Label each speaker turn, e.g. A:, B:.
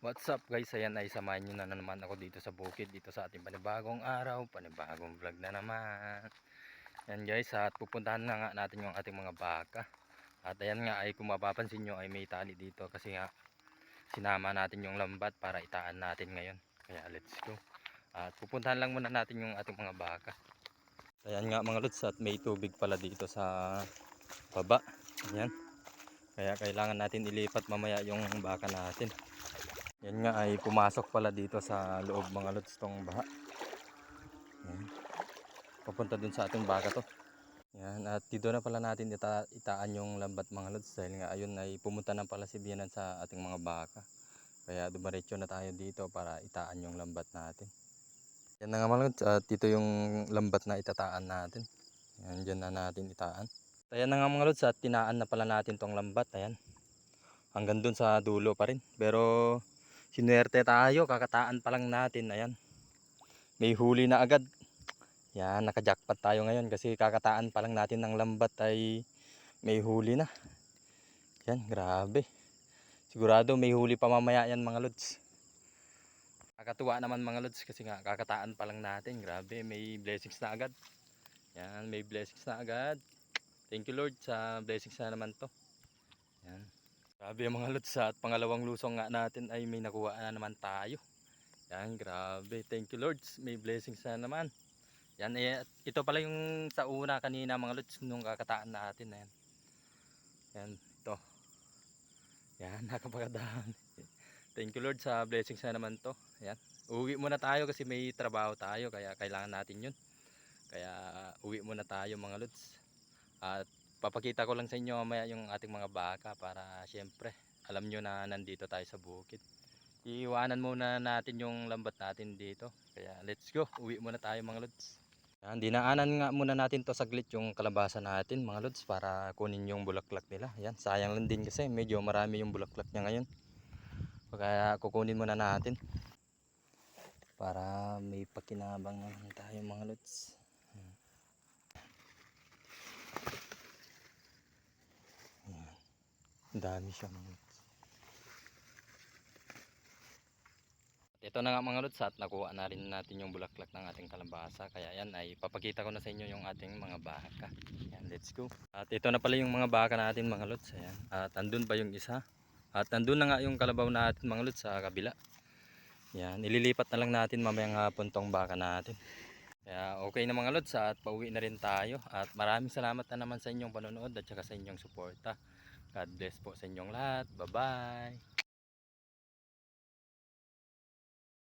A: What's up guys, ayan ay samahan nyo na naman ako dito sa bukid, dito sa ating panibagong araw, panibagong vlog na naman. Yan guys, at pupuntahan na nga natin yung ating mga baka. At ayan nga ay kung mapapansin nyo ay may tali dito kasi nga sinama natin yung lambat para itaan natin ngayon. Kaya let's go. At pupuntahan lang muna natin yung ating mga baka. Ayan nga mga lods, at may tubig pala dito sa baba. Ayan. Kaya kailangan natin ilipat mamaya yung baka natin. Yan nga ay pumasok pala dito sa loob mga lods tong baha. Yan. Papunta dun sa ating baka to. Yan. At dito na pala natin itaan yung lambat mga lods. Dahil nga ayun ay pumunta na pala si Bianan sa ating mga baka. Kaya dumiretso na tayo dito para itaan yung lambat natin. Yan na nga mga lods. At dito yung lambat na itataan natin. Yan, dyan na natin itaan. Ayan na nga mga lods. At tinaan na pala natin tong lambat. Ayan. Hanggang dun sa dulo pa rin. Pero sinuwerte tayo, kakataan pa lang natin. Ayan, may huli na agad. Yan, naka-jackpot tayo ngayon kasi kakataan pa lang natin ng lambat ay may huli na. Yan, grabe. Sigurado may huli pa mamaya yan mga lods. Nakakatuwa naman mga lods kasi nga kakataan pa lang natin. Grabe, may blessings na agad. Yan, may blessings na agad. Thank you Lord sa blessings na naman to. Yan. Grabe mga lods, at pangalawang lusong nga natin ay may nakuha na naman tayo. Yan, grabe. Thank you Lord. May blessings na naman. Yan, ito pala yung sa una kanina mga lods nung kakataan natin. Yan. Yan, ito. Yan, nakapagdaan. Thank you Lord sa blessings na naman to. Yan. Uwi muna tayo kasi may trabaho tayo kaya kailangan natin yun. Kaya uwi muna tayo mga lods. At papakita ko lang sa inyo mamaya yung ating mga baka para syempre alam nyo na nandito tayo sa bukid. Iiwanan muna natin yung lambat natin dito. Kaya let's go. Uwi muna tayo mga lods. Yan, dinaanan nga muna natin to saglit yung kalabasa natin mga lods para kunin yung bulaklak nila. Yan, sayang lang din kasi medyo marami yung bulaklak niya ngayon. Kaya kukunin muna natin para may pakinabang tayo mga lods. Yan, dami siya mga lods. Ito na nga mga lods, at nakuha na rin natin yung bulaklak ng ating kalabasa. Kaya yan ay papakita ko na sa inyo yung ating mga baka. Yan, let's go. At ito na pala yung mga baka natin mga lods. Ayan. At andun pa yung isa. At andun na nga yung kalabaw natin mga lods sa kabila. Yan, ililipat na lang natin mamayang hapon tong baka natin. Kaya okay na mga lods, at pauwi na rin tayo. At maraming salamat na naman sa inyong panonood at saka sa inyong suporta. God bless po sa inyong lahat. Bye bye.